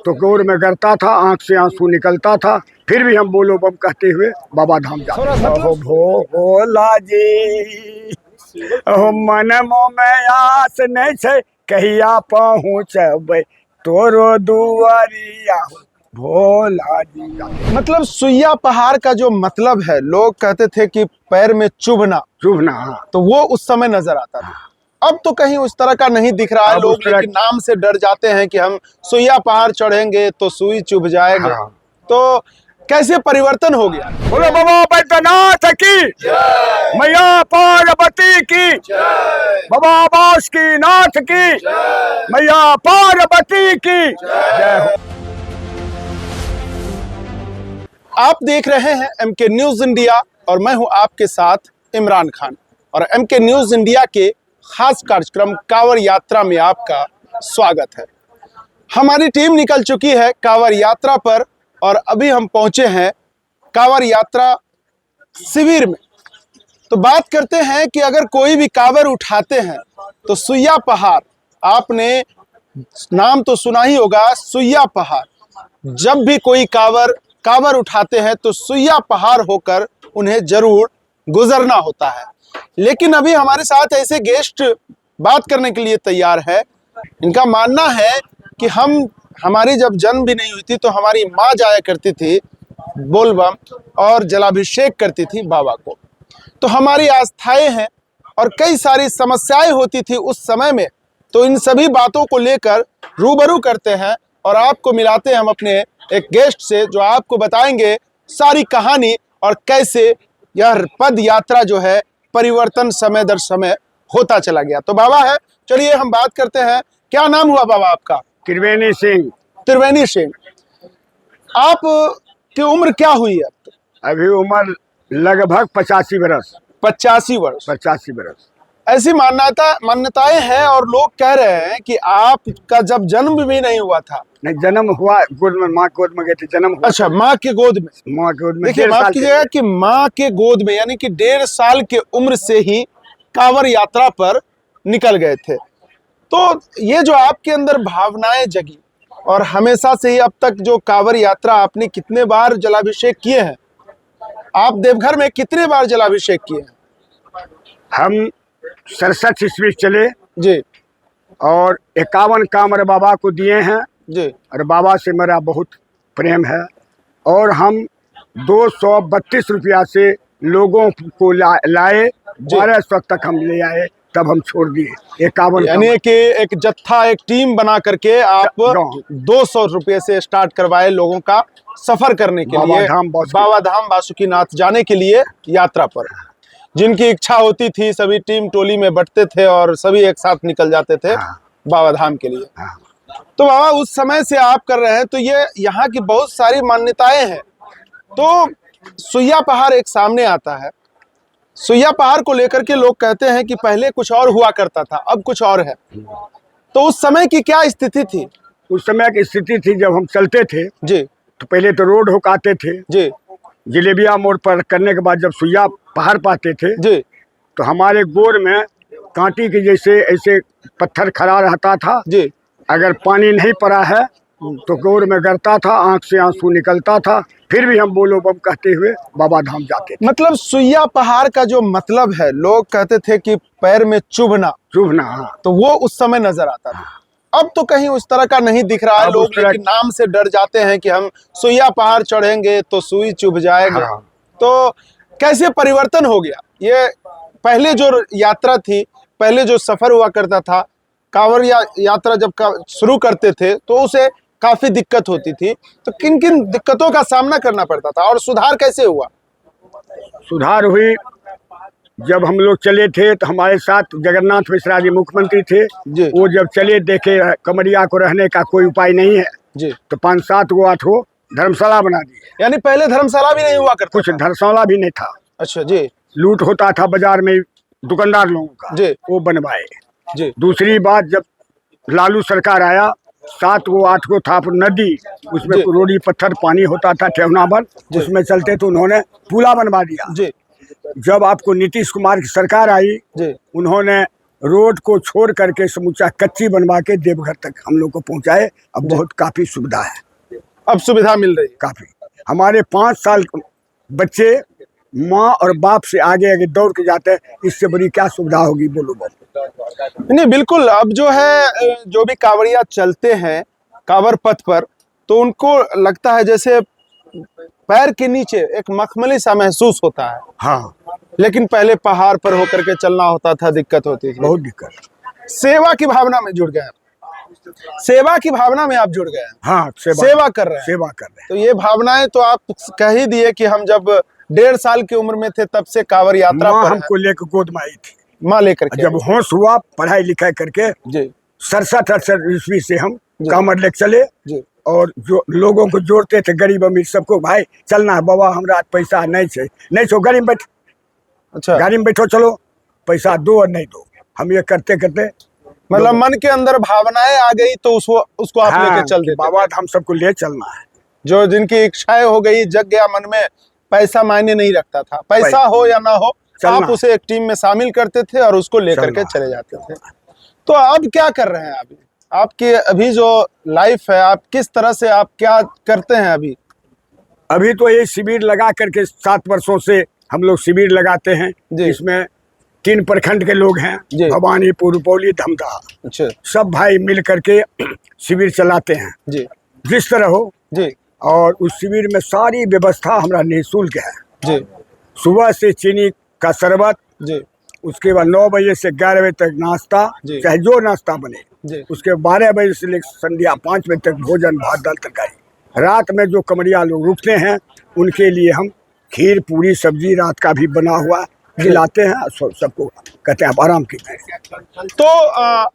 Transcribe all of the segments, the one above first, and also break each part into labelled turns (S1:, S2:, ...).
S1: तो गोर में गिरता था, आंख से आंसू निकलता था, फिर भी हम बोलो बम कहते हुए बाबा धाम जाते। भोला जी मनमो में आस नहीं छे, कहिया पहुँचबै तोरो दुआरिया भोला जी।
S2: मतलब सुइया पहाड़ का जो मतलब है, लोग कहते थे कि पैर में चुभना, तो वो उस समय नजर आता था। अब तो कहीं उस तरह का नहीं दिख रहा है। लोग लेकिन नाम से डर जाते हैं कि हम सुइया पहाड़ चढ़ेंगे तो सुई चुभ जाएगा। तो कैसे परिवर्तन हो गया।
S1: बोलो बाबा बैद्यनाथ की, मैया पार्वती की, बाबा बासुकीनाथ की, मैया पार्वती की जय हो।
S2: आप देख रहे हैं एमके न्यूज इंडिया और मैं हूं आपके साथ इमरान खान। और एमके न्यूज इंडिया के खास कार्यक्रम कांवड़ यात्रा में आपका स्वागत है। हमारी टीम निकल चुकी है कांवड़ यात्रा पर और अभी हम पहुंचे हैं कांवड़ यात्रा शिविर में। तो बात करते हैं कि अगर कोई भी कांवड़ उठाते हैं तो सुइया पहाड़, आपने नाम तो सुना ही होगा, सुइया पहाड़। जब भी कोई कांवड़ उठाते हैं तो सुइया पहाड़ होकर उन्हें जरूर गुजरना होता है। लेकिन अभी हमारे साथ ऐसे गेस्ट बात करने के लिए तैयार है। इनका मानना है कि हमारी जब जन्म भी नहीं हुई थी तो हमारी माँ जाया करती थी बोलबम और जलाभिषेक करती थी बाबा को। तो हमारी आस्थाएं हैं और कई सारी समस्याएं होती थी उस समय में। तो इन सभी बातों को लेकर रूबरू करते हैं और आपको मिलाते हैं हम अपने एक गेस्ट से, जो आपको बताएंगे सारी कहानी और कैसे यह पद यात्रा जो है परिवर्तन समय दर समय होता चला गया। तो बाबा है, चलिए हम बात करते हैं। क्या नाम हुआ बाबा आपका?
S1: त्रिवेणी सिंह।
S2: त्रिवेणी सिंह। आप की उम्र क्या हुई है?
S1: अभी उम्र लगभग 85 वर्ष।
S2: 85 वर्ष।
S1: 85 वर्ष।
S2: ऐसी मान्यताएं हैं और लोग कह रहे हैं कि आपका जब जन्म भी नहीं हुआ था।
S1: नहीं, जन्म हुआ गोद में, माँ गोद में गए थे, जन्म हुआ।
S2: अच्छा, माँ के गोद में।
S1: माँ के गोद में।
S2: देखिए, माफ कीजिएगा कि माँ के गोद में, यानी कि 1.5 साल के उम्र से ही कांवड़ यात्रा पर निकल गए थे। तो ये जो आपके अंदर भावनाएं जगी और हमेशा से ही अब तक जो कांवड़ यात्रा, आपने कितने बार जलाभिषेक किए हैं? आप देवघर में कितने बार जलाभिषेक किए हैं?
S1: हम 67 ईस्वी चले
S2: जी
S1: और 51 कांवड़ बाबा को दिए हैं
S2: जी।
S1: और बाबा से मेरा बहुत प्रेम है। और हम 232 रुपया से लोगों को लाए, 1200 तक हम ले आए, तब हम छोड़ दिए 51।
S2: यानी कि एक जत्था, एक टीम बना करके आप 200 रुपये से स्टार्ट करवाए लोगों का सफर करने के लिए बाबा धाम बासुकीनाथ जाने के लिए यात्रा पर। जिनकी इच्छा होती थी सभी टीम टोली में बंटते थे और सभी एक साथ निकल जाते थे बाबा धाम के लिए। तो बाबा उस समय से आप कर रहे हैं, तो ये यहाँ की बहुत सारी मान्यताएं हैं। तो सुइया पहाड़ एक सामने आता है। सुइया पहाड़ को लेकर के लोग कहते हैं कि पहले कुछ और हुआ करता था, अब कुछ और है। तो उस समय की क्या स्थिति थी?
S1: उस समय की स्थिति थी, जब हम चलते थे
S2: जी,
S1: तो पहले तो रोड होकाते थे
S2: जी,
S1: जिलेबिया मोड़ पर करने के बाद जब सुइया पहाड़ पाते थे
S2: जी,
S1: तो हमारे गोर में कांटी के जैसे ऐसे पत्थर खड़ा रहता था
S2: जी।
S1: अगर पानी नहीं पड़ा है तो गोर में गिरता था, आंख से आंसू निकलता था, फिर भी हम बोलो बम कहते हुए बाबा धाम जाते थे।
S2: मतलब सुइया पहाड़ का जो मतलब है, लोग कहते थे कि पैर में चुभना, तो वो उस समय नजर आता था। अब तो कहीं उस तरह का नहीं दिख रहा है। लोग लेकिन नाम से डर जाते हैं कि हम सुइया पहाड़ चढ़ेंगे तो सुई चुभ जाएगा। तो कैसे परिवर्तन हो गया? ये पहले जो यात्रा थी, पहले जो सफर हुआ करता था, कांवड़ यात्रा जब शुरू करते थे तो उसे काफी दिक्कत होती थी। तो किन किन दिक्कतों का सामना करना पड़ता था और सुधार कैसे हुआ?
S1: सुधार हुई जब हम लोग चले थे तो हमारे साथ जगन्नाथ मिश्रा जी मुख्यमंत्री थे
S2: जी।
S1: वो जब चले देखे कमरिया को रहने का कोई उपाय नहीं है
S2: जी,
S1: तो 5-7 गो 8 गो धर्मशाला बना दी।
S2: यानी पहले धर्मशाला भी नहीं हुआ करता?
S1: कुछ धर्मशाला भी नहीं था।
S2: अच्छा जी।
S1: लूट होता था बाजार में दुकानदार लोगों का
S2: जी,
S1: वो बनवाए
S2: जी।
S1: दूसरी बात, जब लालू सरकार आया 7 गो 8 गो था नदी, उसमें रोडी पत्थर पानी होता था ठेवना भर, उसमें चलते तो उन्होंने पुला बनवा दिया।
S2: जी।
S1: जब आपको नीतीश कुमार की सरकार आई
S2: जी,
S1: उन्होंने रोड को छोड़ करके समूचा कच्ची बनवा के देवघर तक हम लोग को पहुंचाए। अब बहुत काफी सुविधा है,
S2: अब सुविधा मिल रही है।
S1: काफी। हमारे 5 साल बच्चे माँ और बाप से आगे आगे दौड़ के जाते हैं, इससे बड़ी क्या सुविधा होगी बोलो बाबू।
S2: नहीं बिल्कुल, अब जो है जो भी कांवड़िया चलते हैं कांवर पथ पर, तो उनको लगता है जैसे पैर के नीचे एक मखमली सा महसूस होता है।
S1: हाँ,
S2: लेकिन पहले पहाड़ पर होकर के चलना होता था, दिक्कत होती थी।
S1: बहुत दिक्कत।
S2: सेवा की भावना में जुड़ गए, सेवा की भावना में आप जुड़ गए।
S1: हाँ,
S2: सेवा कर रहे हैं,
S1: सेवा कर रहे हैं।
S2: तो ये भावनाएं तो आप कह ही दिए कि हम जब 1.5 साल की उम्र में थे तब से कांवर यात्रा
S1: माँ
S2: पर
S1: हमको लेकर गोद में आई थी,
S2: माँ लेकर के।
S1: जब होश हुआ पढ़ाई लिखाई करके
S2: जी
S1: 67-68 ईस्वी से हम कांवर लेके चले।
S2: जी
S1: और जो लोगों को जोड़ते थे, गरीब अमीर सबको, भाई चलना है बाबा, हमरा पैसा नहीं छे, नहीं छो गाड़ी में बैठ,
S2: अच्छा,
S1: गाड़ी में बैठो, चलो पैसा दो और नहीं दो। हम ये करते करते
S2: मतलब मन के अंदर भावनाएं आ गई तो उसको आप लेके चल देते।
S1: बाबा हम सबको ले चलना है।
S2: जो जिनकी इच्छाएं हो गई, जग गया मन में, पैसा मायने नहीं रखता था, पैसा हो या ना हो, आप उसे एक टीम में शामिल करते थे और उसको लेकर के चले जाते थे। तो अब क्या कर रहे हैं अभी आपके अभी जो लाइफ है, आप किस तरह से आप क्या करते हैं अभी?
S1: अभी तो ये शिविर लगा करके 7 वर्षों से हम लोग शिविर लगाते हैं। इसमें 3 प्रखंड के लोग हैं, भवानीपुर, रुपौली, धमदाहा।
S2: अच्छा,
S1: सब भाई मिल करके शिविर चलाते हैं
S2: जी,
S1: जिस तरह हो
S2: जी।
S1: और उस शिविर में सारी व्यवस्था हमारा निःशुल्क है जी। सुबह से चीनी का शरबत जी, उसके बाद 9 बजे से 11 बजे तक नाश्ता, चाहे जो नाश्ता बने जी। उसके 12 बजे से लेकर संध्या 5 बजे तक भोजन, भात, दाल, तरकारी। रात में जो कमरिया लोग रुकते हैं उनके लिए हम खीर, पूरी, सब्जी रात का भी बना हुआ खिलाते हैं। सबको कहते हैं आप आराम कीजिए।
S2: तो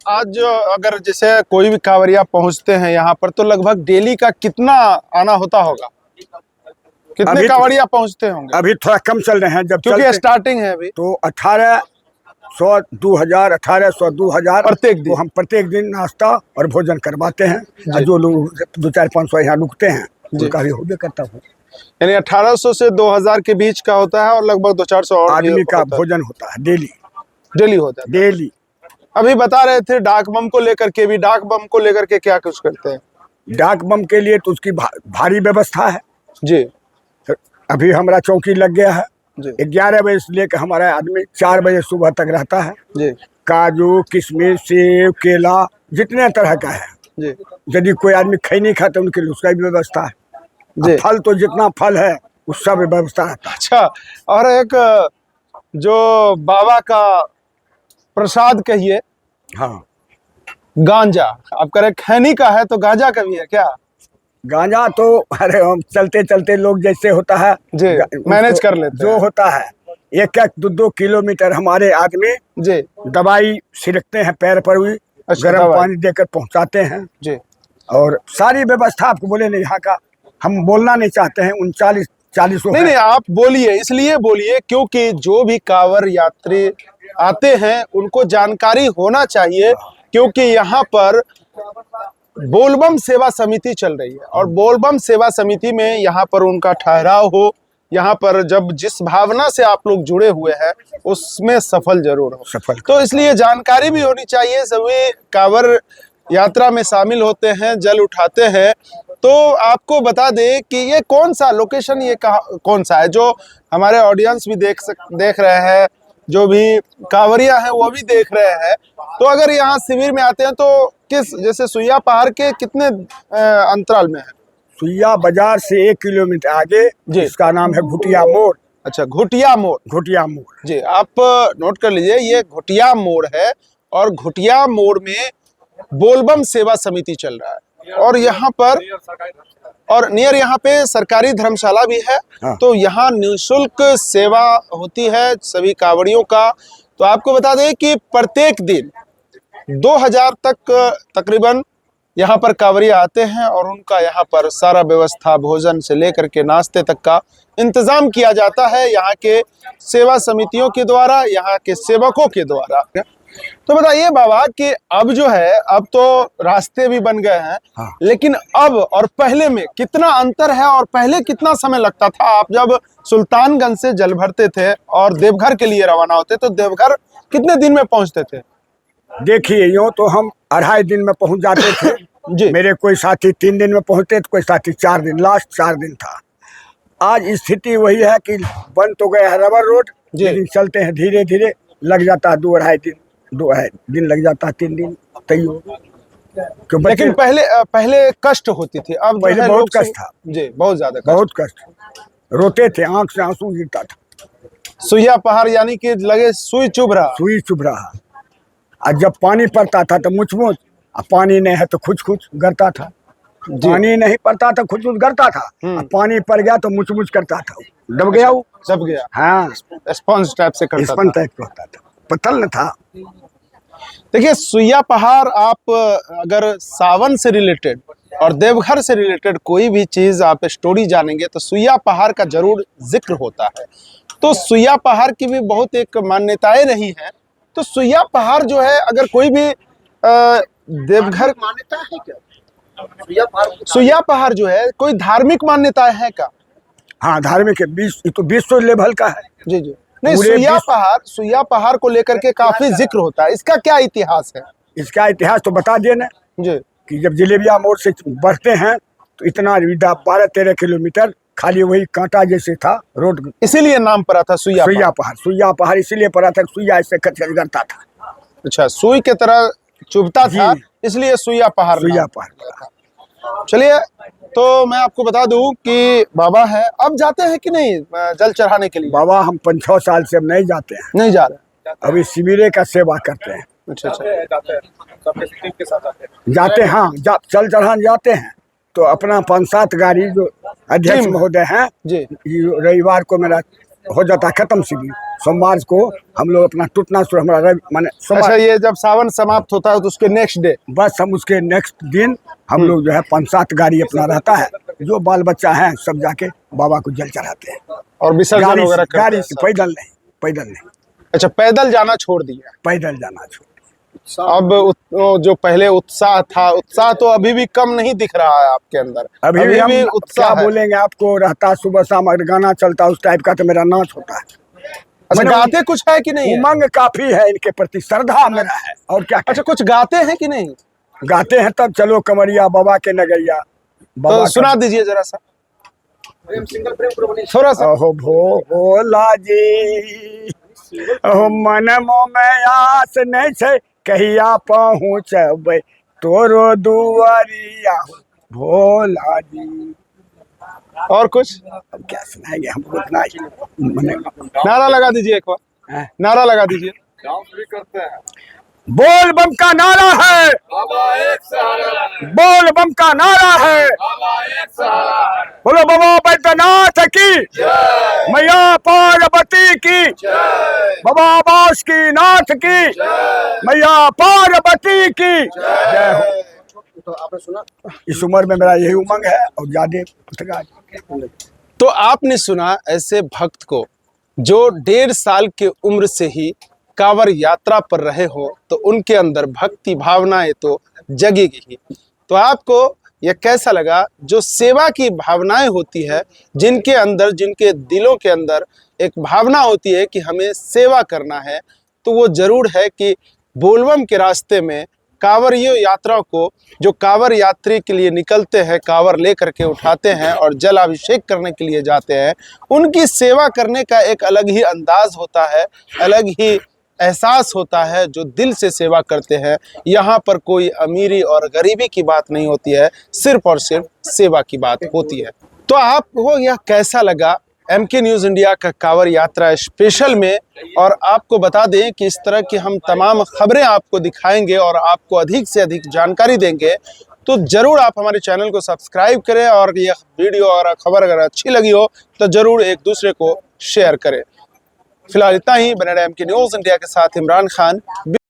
S2: आज अगर जैसे कोई भी कांवरिया पहुंचते हैं यहाँ पर, तो लगभग डेली का कितना आना होता होगा? कितने कांवरिया पहुंचते होंगे?
S1: अभी थोड़ा कम चल रहे हैं, जब
S2: क्योंकि स्टार्टिंग है अभी,
S1: तो 1800, 2000, 1800, 2000
S2: प्रत्येक दिन।
S1: हम प्रत्येक दिन नाश्ता और भोजन करवाते हैं। जो लोग 200-400-500 यहाँ रुकते हैं उनका भी होबे करता हूँ।
S2: यानी 1800 से 2000 के बीच का होता है और लगभग 200-400
S1: आदमी का भोजन होता है डेली
S2: होता है
S1: डेली।
S2: अभी बता रहे थे डाक बम को लेकर के भी, डाक बम को लेकर के क्या कुछ करते हैं?
S1: डाक बम के लिए तो उसकी भारी व्यवस्था है
S2: जी।
S1: अभी हमारा चौकी लग गया है 11 बजे से लेकर हमारा आदमी 4 बजे सुबह तक रहता है जी। काजू, किशमिश, सेब, केला, जितने तरह का है जी। यदि कोई आदमी खैनी खाता है उनके लिए उसका भी व्यवस्था है जी। फल तो जितना फल है उस सब व्यवस्था है।
S2: अच्छा, और एक जो बाबा का प्रसाद कहिए,
S1: हाँ,
S2: गांजा। आप कह रहे खैनी का है तो गांजा का भी है क्या?
S1: गांजा तो अरे हम चलते चलते लोग जैसे होता है
S2: जी, मैनेज कर लेते
S1: जो होता है। 1-1, 2-2 किलोमीटर हमारे आदमी जी दवाई छिड़कते हैं पैर पर भी। अच्छा, गर्म पानी देकर पहुंचाते हैं जी। और सारी व्यवस्था आपको बोले नहीं, यहाँ का हम बोलना नहीं चाहते हैं। 39-40
S2: नहीं, आप बोलिए, इसलिए बोलिए क्योंकि जो भी कांवर यात्री आते हैं उनको जानकारी होना चाहिए, क्योंकि यहाँ पर बोलबम सेवा समिति चल रही है और बोलबम सेवा समिति में यहाँ पर उनका ठहराव हो, यहाँ पर जब जिस भावना से आप लोग जुड़े हुए हैं उसमें सफल जरूर हो। तो इसलिए जानकारी भी होनी चाहिए। सभी कांवर यात्रा में शामिल होते हैं, जल उठाते हैं। तो आपको बता दें कि ये कौन सा लोकेशन, ये कौन सा है जो हमारे ऑडियंस भी देख रहे हैं, जो भी कांवरिया हैं वो भी देख रहे हैं। तो अगर यहाँ शिविर में आते हैं तो किस, जैसे सुइया पहाड़ के कितने अंतराल में है?
S1: सुइया बाजार से 1 किलोमीटर आगे जिसका नाम है घुटिया मोड़।
S2: अच्छा, घुटिया मोड़ जी, आप नोट कर लीजिए, ये घुटिया मोड़ है और घुटिया मोड़ में बोलबम सेवा समिति चल रहा है और यहाँ पर और नियर यहाँ पे सरकारी धर्मशाला भी है। हाँ। तो यहाँ निःशुल्क सेवा होती है सभी कांवड़ियों का। तो आपको बता दें कि प्रत्येक दिन 2000 तक तकरीबन यहाँ पर कांवड़िया आते हैं और उनका यहाँ पर सारा व्यवस्था, भोजन से लेकर के नाश्ते तक का इंतजाम किया जाता है यहाँ के सेवा समितियों के द्वारा, यहाँ के सेवकों के द्वारा। तो बताइए बाबा कि अब जो है, अब तो रास्ते भी बन गए हैं। हाँ। लेकिन अब और पहले में कितना अंतर है और पहले कितना समय लगता था? आप जब सुल्तानगंज से जल भरते थे और देवघर के लिए रवाना होते तो देवघर कितने दिन में पहुंचते थे?
S1: देखिए यूँ तो हम 2.5 दिन में पहुंच जाते थे।
S2: जी।
S1: मेरे कोई साथी 3 दिन में पहुंचते तो कोई साथी 4 दिन, लास्ट 4 दिन था। आज स्थिति वही है कि बन तो गया है रबर रोड,
S2: जी।
S1: लेकिन चलते हैं धीरे धीरे, लग जाता है 2-2.5 दिन लग जाता है, 3 दिन तैयो।
S2: लेकिन पहले कष्ट होती थी, अब जो
S1: पहले
S2: है
S1: बहुत
S2: लोग
S1: कष्ट था।
S2: जी, बहुत ज्यादा कष्ट।
S1: बहुत कष्ट, रोते थे, आंख से आंसू गिरता था,
S2: सुइया पहाड़ यानी कि लगे सुई चुभ रहा।
S1: सुई चुभ रहा। और जब पानी पड़ता था तो मुचमुच, और पानी नहीं है तो खुच खुच गरता था।
S2: जी।
S1: पानी नहीं पड़ता तो खुच खुच गरता था, और पानी पड़ गया तो मुचमुच करता था, दब गया वो।
S2: दब गया।
S1: हाँ,
S2: स्पंज टाइप से करता
S1: स्पंज
S2: था।
S1: टाइप का होता था, पतल न था।
S2: देखिए, सुइया पहाड़ आप अगर सावन से रिलेटेड और देवघर से रिलेटेड कोई भी चीज आप स्टोरी जानेंगे तो सुइया पहाड़ का जरूर जिक्र होता है। तो सुइया पहाड़ की भी बहुत एक मान्यताएं रही हैं। तो सुइया पहाड़ जो है, अगर कोई भी देवघर
S3: मान्यता है क्या?
S2: सुइया पहाड़ जो है कोई धार्मिक मान्यताएं है क्या?
S1: हाँ, धार्मिक है, ये तो विश्व लेवल का है।
S2: जी जी। नहीं,
S1: पूरे
S2: सुइया पहाड़ को लेकर के काफी जिक्र होता है, इसका क्या इतिहास है?
S1: इसका इतिहास तो बता दिए ना
S2: जी।
S1: कि जब जिलेबिया मोड़ से बढ़ते हैं तो इतना 12-13 किलोमीटर खाली वही कांटा जैसे था रोड,
S2: इसीलिए नाम पड़ा था सुइया
S1: सुइया पहाड़। सुइया पहाड़ इसीलिए पड़ा था, सुइया ऐसे खचखच करता था।
S2: अच्छा, सुई के तरह चुभता था,
S1: जी।
S2: इसलिए सुइया पहाड़
S1: सुइया
S2: नाम।
S1: पहाड़।
S2: चलिए, तो मैं आपको बता दूं कि बाबा है, अब जाते हैं कि नहीं जल चढ़ाने के लिए?
S1: बाबा हम 5-6 साल से अब नहीं जाते हैं,
S2: नहीं जा रहे।
S1: अभी शिविरे का सेवा करते हैं।
S2: अच्छा अच्छा।
S1: जाते हैं, हाँ, चल चढ़ान जाते हैं तो अपना 5-7 गाड़ी, जो अध्यक्ष
S2: जी।
S1: महोदय हैं,
S2: जी।
S1: ये रविवार को मेरा हो जाता है खत्म शिविर, सोमवार को हम लोग अपना टूटना शुरू, हमारा माने
S2: अच्छा,
S1: सोमवार,
S2: ये जब सावन समाप्त होता है तो उसके नेक्स्ट डे
S1: बस हम उसके नेक्स्ट दिन हम लोग जो है 5-7 गाड़ी अपना रहता है, जो बाल बच्चा है सब जाके बाबा को जल चढ़ाते हैं।
S2: और विसर्जन
S1: गाड़ी
S2: वगैरह
S1: से,
S2: करते
S1: गाड़ी
S2: हैं
S1: से,
S2: सब।
S1: पैदल नहीं,
S2: अच्छा, पैदल जाना छोड़ दिया।
S1: पैदल जाना छोड़।
S2: अब जो पहले उत्साह था, उत्साह तो अभी भी कम नहीं दिख रहा है आपके अंदर।
S1: अभी भी हम
S2: उत्साह
S1: क्या
S2: है।
S1: बोलेंगे आपको, रहता सुबह शाम अगर गाना चलता उस टाइप का तो मेरा नाच होता है।
S2: अच्छा,
S1: मैंने
S2: गाते कुछ है कि नहीं है?
S1: उमंग काफी है इनके प्रति, श्रद्धा मेरा है, और क्या
S2: अच्छा, कुछ गाते हैं कि नहीं?
S1: गाते हैं तब चलो कमरिया बाबा के नगरिया, बाबा
S2: तो
S1: का-
S2: सुना दीजिए जरा सा, थोड़ा सा।
S1: अहो भोला जी, अहो मनमो में आस नहीं छे, कहिया पहुँचबै तोरो दुआरिया भोला जी।
S2: और कुछ
S1: अब क्या सुनाएंगे हम, उतना ही मने
S2: नारा लगा दीजिए, एक बार
S1: हैं?
S2: नारा लगा दीजिए।
S1: बोल बम का नारा है, बोल बम का नारा है, बोलो बाबा बैद्यनाथ की, मैया पार्वती की, बाबा बासुकीनाथ की, मैया पार्वती की जय हो।
S3: तो आपने सुना?
S1: इस उम्र में मेरा यही उमंग है, और ज्यादा।
S2: तो आपने सुना ऐसे भक्त को जो 1.5 साल के उम्र से ही कांवड़ यात्रा पर रहे हो, तो उनके अंदर भक्ति भावनाएं तो जगेगी ही। तो आपको यह कैसा लगा? जो सेवा की भावनाएं होती है, जिनके अंदर, जिनके दिलों के अंदर एक भावना होती है कि हमें सेवा करना है, तो वो जरूर है कि बोलबम के रास्ते में कांवड़ियों यात्रा को, जो कांवड़ यात्री के लिए निकलते हैं, कांवड़ लेकर के उठाते हैं और जल अभिषेक करने के लिए जाते हैं, उनकी सेवा करने का एक अलग ही अंदाज होता है, अलग ही एहसास होता है, जो दिल से सेवा करते हैं। यहाँ पर कोई अमीरी और गरीबी की बात नहीं होती है, सिर्फ और सिर्फ सेवा की बात होती है। तो आपको यह कैसा लगा MK न्यूज़ इंडिया का कांवड़ यात्रा स्पेशल में? और आपको बता दें कि इस तरह की हम तमाम खबरें आपको दिखाएंगे और आपको अधिक से अधिक जानकारी देंगे। तो जरूर आप हमारे चैनल को सब्सक्राइब करें, और यह वीडियो और खबर अगर अच्छी लगी हो तो जरूर एक दूसरे को शेयर करें। फिलहाल इतना ही। बने रहे MK न्यूज़ इंडिया के साथ इमरान खान।